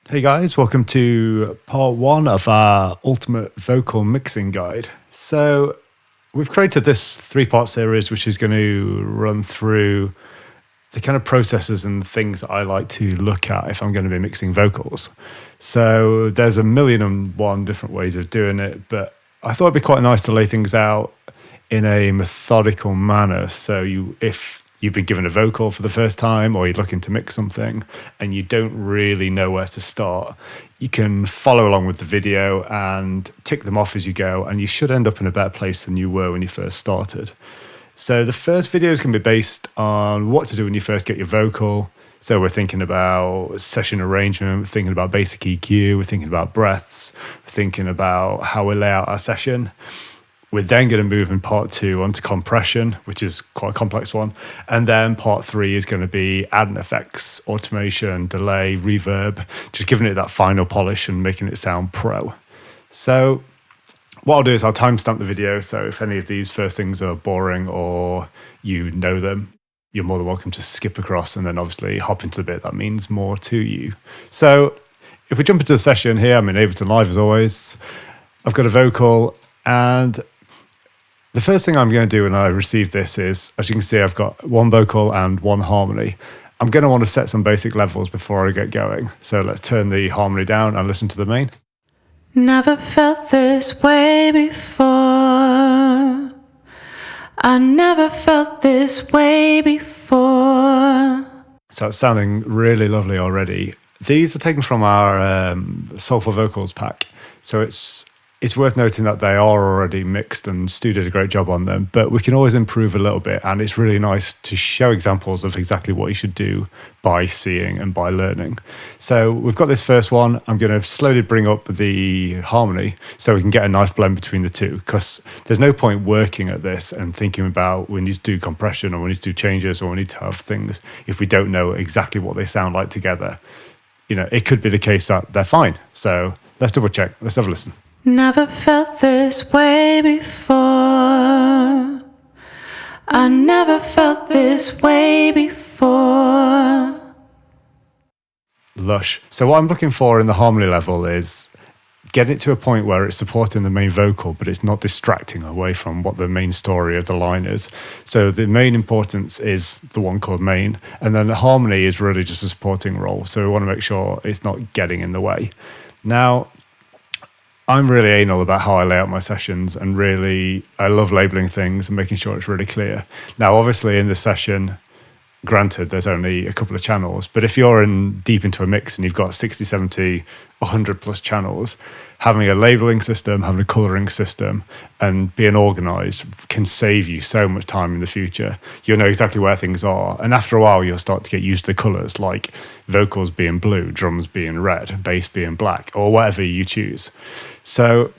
Hey guys, welcome to part one of our ultimate vocal mixing guide. So we've created this three-part series which is going to run through the kind of processes and things that I like to look at if I'm going to be mixing vocals. So there's a million and one different ways of doing it, but I thought it'd be quite nice to lay things out in a methodical manner. So if you've been given a vocal for the first time or you're looking to mix something and you don't really know where to start, you can follow along with the video and tick them off as you go, and you should end up in a better place than you were when you first started. So the first video is going to be based on what to do when you first get your vocal. So we're thinking about session arrangement, we're thinking about basic EQ, we're thinking about breaths, we're thinking about how we lay out our session. We're then going to move in part two onto compression, which is quite a complex one. And then part three is going to be adding effects, automation, delay, reverb, just giving it that final polish and making it sound pro. So what I'll do is I'll timestamp the video. So if any of these first things are boring or you know them, you're more than welcome to skip across and then obviously hop into the bit that means more to you. So if we jump into the session here, I'm in Ableton Live as always. I've got a vocal, and the first thing I'm going to do when I receive this is, as you can see, I've got one vocal and one harmony. I'm going to want to set some basic levels before I get going. So let's turn the harmony down and listen to the main. Never felt this way before. I never felt this way before. So it's sounding really lovely already. These are taken from our Soulful Vocals pack. So it's worth noting that they are already mixed and Stu did a great job on them, but we can always improve a little bit, and it's really nice to show examples of exactly what you should do by seeing and by learning. So we've got this first one. I'm going to slowly bring up the harmony so we can get a nice blend between the two, because there's no point working at this and thinking about we need to do compression or we need to do changes or we need to have things if we don't know exactly what they sound like together. You know, it could be the case that they're fine. So let's double check. Let's have a listen. Never felt this way before. I never felt this way before. Lush. So what I'm looking for in the harmony level is getting it to a point where it's supporting the main vocal, but it's not distracting away from what the main story of the line is. So the main importance is the one called main, and then the harmony is really just a supporting role. So we want to make sure it's not getting in the way. Now, I'm really anal about how I lay out my sessions, and really I love labeling things and making sure it's really clear. Now, obviously in this session, granted, there's only a couple of channels, but if you're deep into a mix and you've got 60, 70, 100 plus channels, having a labeling system, having a coloring system, and being organized can save you so much time in the future. You'll know exactly where things are, and after a while you'll start to get used to the colors, like vocals being blue, drums being red, bass being black, or whatever you choose. So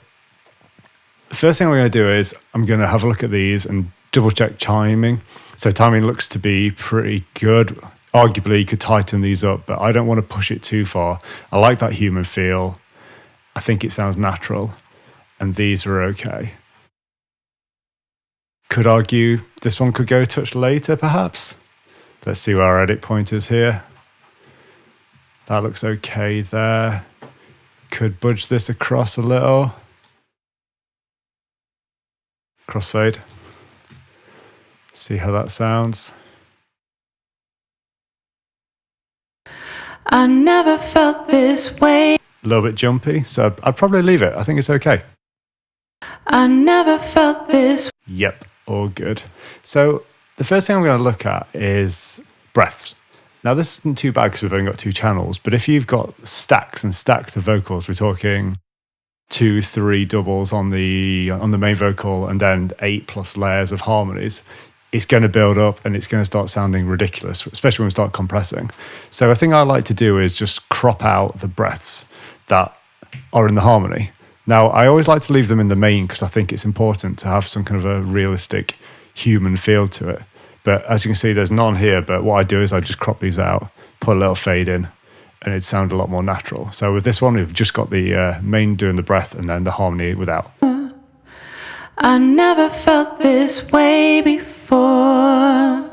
the first thing I'm going to do is I'm going to have a look at these and double check chiming. So timing looks to be pretty good. Arguably you could tighten these up, but I don't want to push it too far. I like that human feel. I think it sounds natural, and these are okay. Could argue this one could go a touch later, perhaps. Let's see where our edit point is here. That looks okay there. Could budge this across a little. Crossfade. See how that sounds. I never felt this way. A little bit jumpy, so I'd probably leave it. I think it's okay. I never felt this. Yep, all good. So the first thing I'm going to look at is breaths. Now this isn't too bad because we've only got two channels, but if you've got stacks and stacks of vocals, we're talking 2, 3 doubles on the main vocal and then 8+ layers of harmonies, it's going to build up and it's going to start sounding ridiculous, especially when we start compressing. So a thing I like to do is just crop out the breaths that are in the harmony. Now, I always like to leave them in the main because I think it's important to have some kind of a realistic human feel to it. But as you can see, there's none here. But what I do is I just crop these out, put a little fade in, and it sounds a lot more natural. So with this one, we've just got the main doing the breath and then the harmony without. I never felt this way before.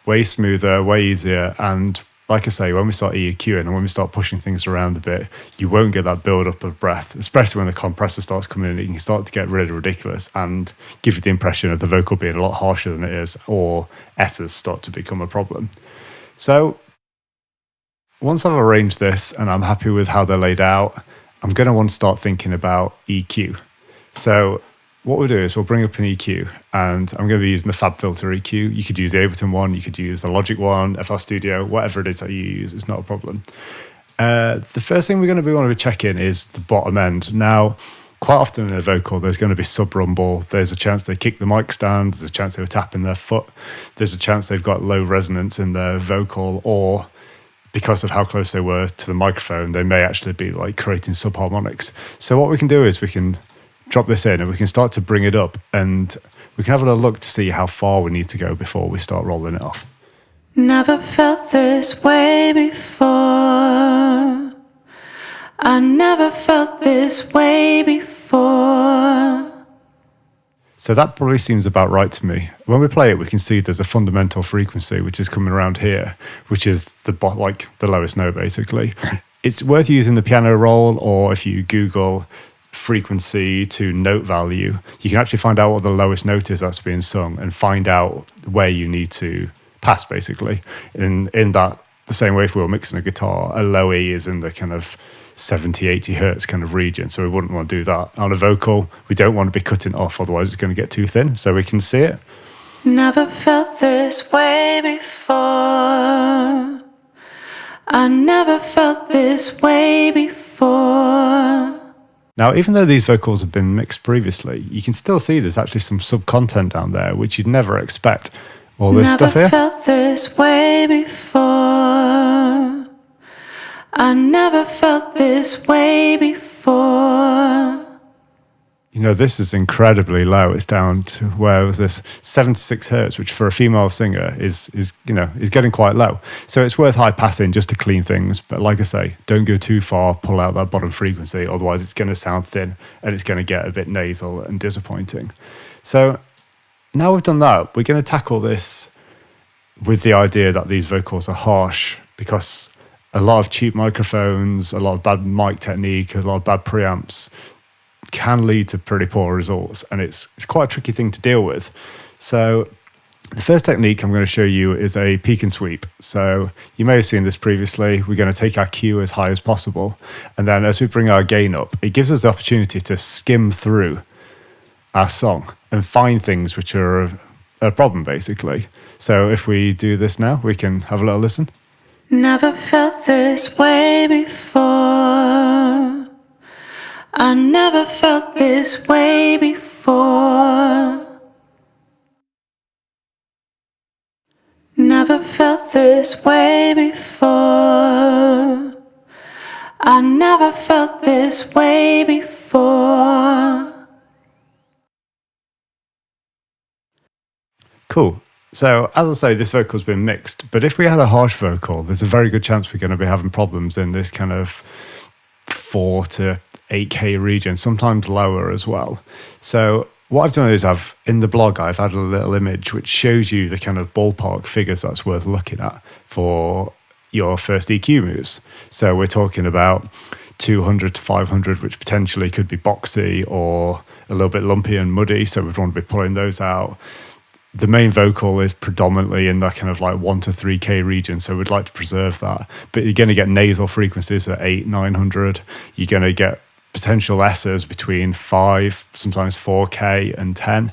Way smoother, way easier, and like I say, when we start EQing and when we start pushing things around a bit, you won't get that build up of breath, especially when the compressor starts coming in. It can start to get really ridiculous and give you the impression of the vocal being a lot harsher than it is, or S's start to become a problem. So once I've arranged this and I'm happy with how they're laid out, I'm going to want to start thinking about EQ. So what we'll do is we'll bring up an EQ, and I'm going to be using the Fab Filter EQ. You could use the Ableton one, you could use the Logic one, FL Studio, whatever it is that you use, it's not a problem. The first thing we're going to want to be checking is the bottom end. Now, quite often in a vocal, there's going to be sub-rumble. There's a chance they kick the mic stand, there's a chance they were tapping their foot, there's a chance they've got low resonance in their vocal, or because of how close they were to the microphone, they may actually be like creating subharmonics. So what we can do is we can drop this in and we can start to bring it up, and we can have a look to see how far we need to go before we start rolling it off. Never felt this way before. I never felt this way before. So that probably seems about right to me. When we play it, we can see there's a fundamental frequency which is coming around here, which is the lowest note basically. It's worth using the piano roll, or if you Google frequency to note value, you can actually find out what the lowest note is that's being sung and find out where you need to pass basically. In that, the same way if we were mixing a guitar, a low E is in the kind of 70, 80 hertz kind of region, so we wouldn't want to do that. On a vocal, we don't want to be cutting off, otherwise it's going to get too thin, so we can see it. Never felt this way before. I never felt this way before. Now, even though these vocals have been mixed previously, you can still see there's actually some sub-content down there, which you'd never expect. All this stuff here. Never felt this way before. I never felt this way before. You know, this is incredibly low. It's down to, where was this? 76 hertz, which for a female singer is getting quite low. So it's worth high passing just to clean things. But like I say, don't go too far, pull out that bottom frequency. Otherwise it's going to sound thin and it's going to get a bit nasal and disappointing. So now we've done that, we're going to tackle this with the idea that these vocals are harsh, because a lot of cheap microphones, a lot of bad mic technique, a lot of bad preamps can lead to pretty poor results, and it's quite a tricky thing to deal with. So the first technique I'm going to show you is a peak and sweep. So you may have seen this previously. We're going to take our Q as high as possible, and then as we bring our gain up, it gives us the opportunity to skim through our song and find things which are a problem basically. So if we do this now, we can have a little listen. Never felt this way before. I never felt this way before. Never felt this way before. I never felt this way before. Cool. So as I say, this vocal's been mixed, but if we had a harsh vocal, there's a very good chance we're going to be having problems in this kind of 4 to 8K region, sometimes lower as well. So what I've done is in the blog, I've added a little image which shows you the kind of ballpark figures that's worth looking at for your first EQ moves. So we're talking about 200 to 500, which potentially could be boxy or a little bit lumpy and muddy. So we'd want to be pulling those out. The main vocal is predominantly in that kind of like 1 to 3K region, so we'd like to preserve that. But you're going to get nasal frequencies at 800, 900. You're going to get potential S's between 5, sometimes 4K and 10.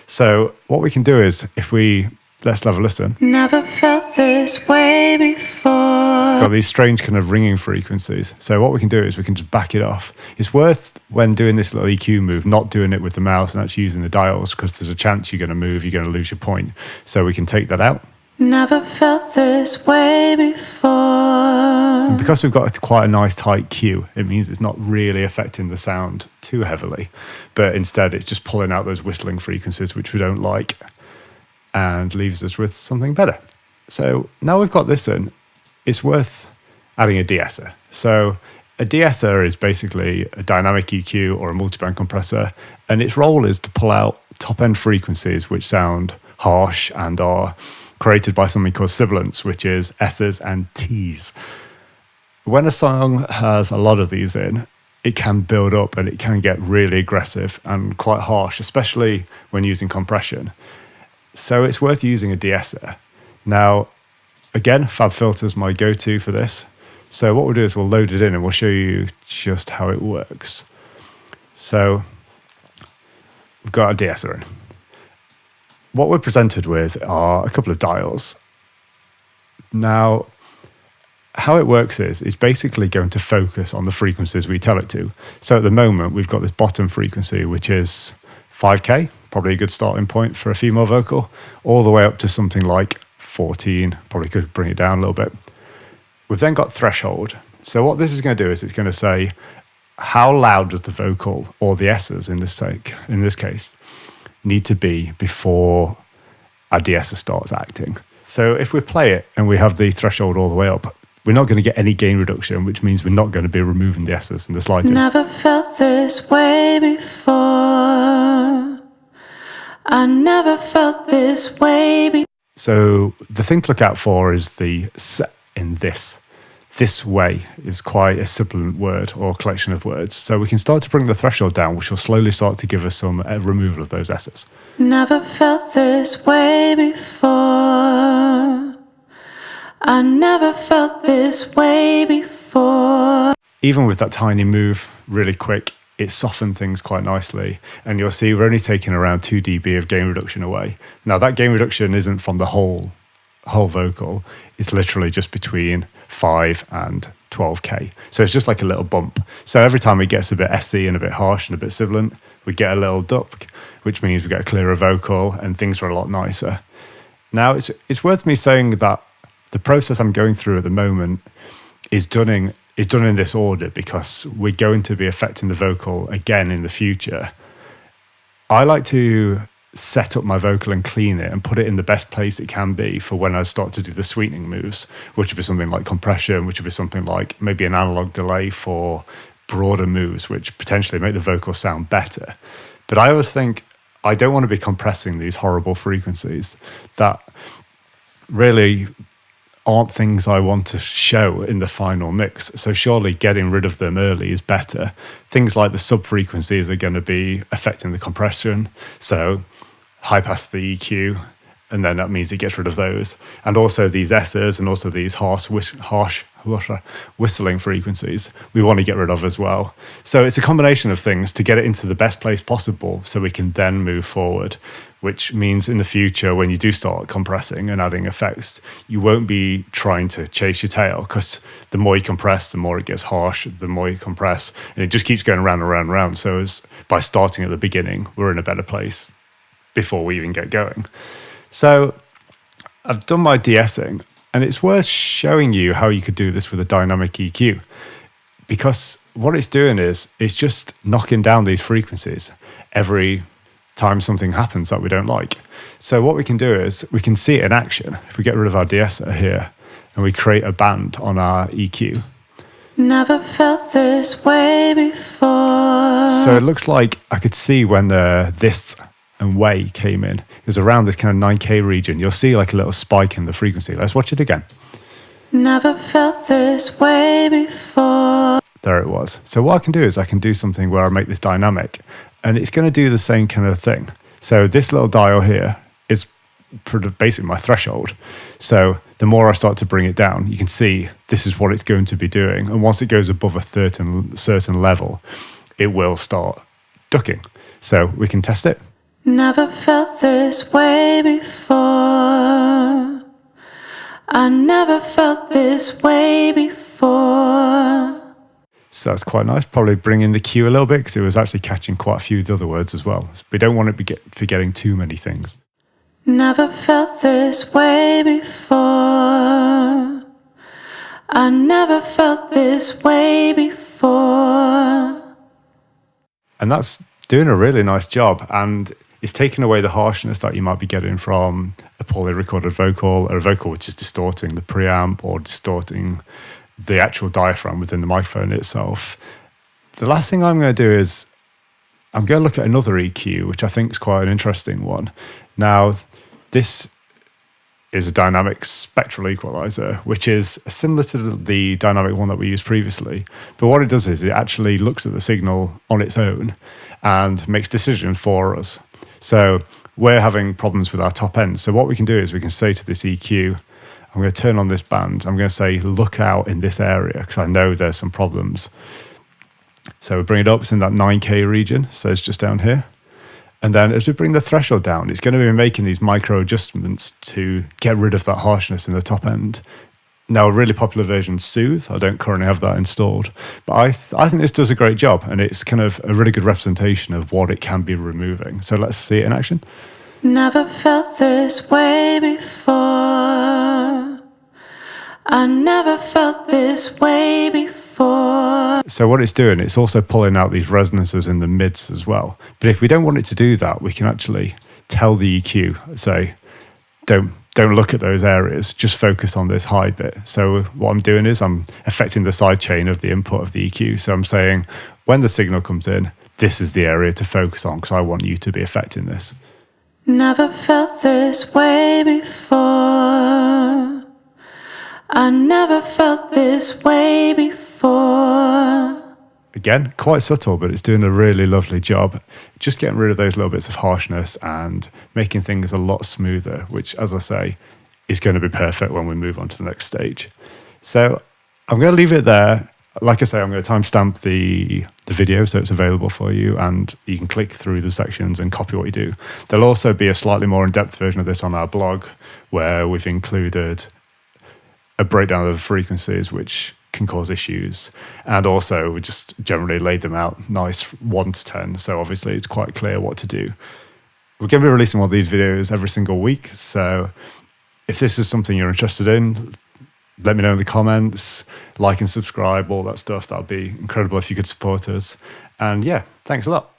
So what we can do is, let's have a listen. Never felt this way before. Got these strange kind of ringing frequencies. So what we can do is we can just back it off. It's worth, when doing this little EQ move, not doing it with the mouse and actually using the dials, because there's a chance you're going to move, you're going to lose your point. So we can take that out. Never felt this way before. And because we've got quite a nice tight Q, it means it's not really affecting the sound too heavily, but instead it's just pulling out those whistling frequencies, which we don't like, and leaves us with something better. So now we've got this in, it's worth adding a de-esser. So a de-esser is basically a dynamic EQ or a multiband compressor, and its role is to pull out top-end frequencies which sound harsh and are created by something called sibilants, which is S's and T's. When a song has a lot of these in, it can build up and it can get really aggressive and quite harsh, especially when using compression. So it's worth using a de-esser. Now, again, FabFilter is my go-to for this. So what we'll do is we'll load it in and we'll show you just how it works. So we've got our de-esser in. What we're presented with are a couple of dials. Now, how it works is it's basically going to focus on the frequencies we tell it to. So at the moment, we've got this bottom frequency, which is 5K, probably a good starting point for a female vocal, all the way up to something like 14, probably could bring it down a little bit. We've then got threshold. So what this is going to do is it's going to say, how loud does the vocal, or the S's in this case, need to be before our de-esser starts acting. So if we play it and we have the threshold all the way up, we're not going to get any gain reduction, which means we're not going to be removing the S's in the slightest. Never felt this way before. I never felt this way before. So the thing to look out for is the set in this. This way is quite a sibilant word or collection of words. So we can start to bring the threshold down, which will slowly start to give us some removal of those S's. Never felt this way before. I never felt this way before. Even with that tiny move, really quick, it softened things quite nicely. And you'll see we're only taking around 2 dB of gain reduction away. Now that gain reduction isn't from the whole vocal. It's literally just between 5 and 12K. So it's just like a little bump. So every time it gets a bit SE and a bit harsh and a bit sibilant, we get a little duck, which means we get a clearer vocal and things are a lot nicer. Now it's worth me saying that the process I'm going through at the moment is done in this order because we're going to be affecting the vocal again in the future. I like to set up my vocal and clean it and put it in the best place it can be for when I start to do the sweetening moves, which would be something like compression, which would be something like maybe an analog delay for broader moves, which potentially make the vocal sound better. But I always think I don't want to be compressing these horrible frequencies that really aren't things I want to show in the final mix. So surely getting rid of them early is better. Things like the sub frequencies are going to be affecting the compression. So high pass the EQ, and then that means it gets rid of those. And also these S's and also these harsh whistling frequencies we want to get rid of as well. So it's a combination of things to get it into the best place possible so we can then move forward, which means in the future when you do start compressing and adding effects, you won't be trying to chase your tail, because the more you compress, the more it gets harsh, the more you compress, and it just keeps going round and round and round. So by starting at the beginning, we're in a better place before we even get going. So I've done my de-essing, and it's worth showing you how you could do this with a dynamic EQ, because what it's doing is it's just knocking down these frequencies every time something happens that we don't like. So what we can do is we can see it in action. If we get rid of our de-esser here and we create a band on our EQ. Never felt this way before. So it looks like I could see when the this and way came in. It was around this kind of 9K region. You'll see like a little spike in the frequency. Let's watch it again. Never felt this way before. There it was. So what I can do is I can do something where I make this dynamic, and it's going to do the same kind of thing. So this little dial here is basically my threshold. So the more I start to bring it down, you can see this is what it's going to be doing. And once it goes above a certain level, it will start ducking. So we can test it. Never felt this way before. I never felt this way before. So that's quite nice. Probably bring in the Q a little bit because it was actually catching quite a few of the other words as well. We don't want it to be forgetting too many things. Never felt this way before. I never felt this way before. And that's doing a really nice job, and it's taking away the harshness that you might be getting from a poorly recorded vocal, or a vocal which is distorting the preamp or distorting the actual diaphragm within the microphone itself. The last thing I'm going to do is I'm going to look at another EQ, which I think is quite an interesting one. Now, this is a dynamic spectral equalizer, which is similar to the dynamic one that we used previously. But what it does is it actually looks at the signal on its own and makes decisions for us. So we're having problems with our top end. So what we can do is we can say to this EQ, I'm going to turn on this band. I'm going to say, look out in this area because I know there's some problems. So we bring it up. It's in that 9K region. So it's just down here. And then as we bring the threshold down, it's going to be making these micro adjustments to get rid of that harshness in the top end. Now, a really popular version, Soothe. I don't currently have that installed, but I think this does a great job, and it's kind of a really good representation of what it can be removing. So let's see it in action. Never felt this way before. I never felt this way before. So what it's doing, it's also pulling out these resonances in the mids as well. But if we don't want it to do that, we can actually tell the EQ, say, don't look at those areas, just focus on this high bit. So what I'm doing is I'm affecting the side chain of the input of the EQ. So I'm saying, when the signal comes in, this is the area to focus on because I want you to be affecting this. Never felt this way before. I never felt this way before. Again, quite subtle, but it's doing a really lovely job. Just getting rid of those little bits of harshness and making things a lot smoother, which, as I say, is going to be perfect when we move on to the next stage. So I'm going to leave it there. Like I say, I'm going to timestamp the video so it's available for you, and you can click through the sections and copy what you do. There'll also be a slightly more in-depth version of this on our blog where we've included a breakdown of the frequencies which can cause issues, and also we just generally laid them out nice 1 to 10, so obviously it's quite clear what to do. We're going to be releasing one of these videos every single week, so if this is something you're interested in, let me know in the comments, like and subscribe, all that stuff. That would be incredible if you could support us. And yeah, thanks a lot.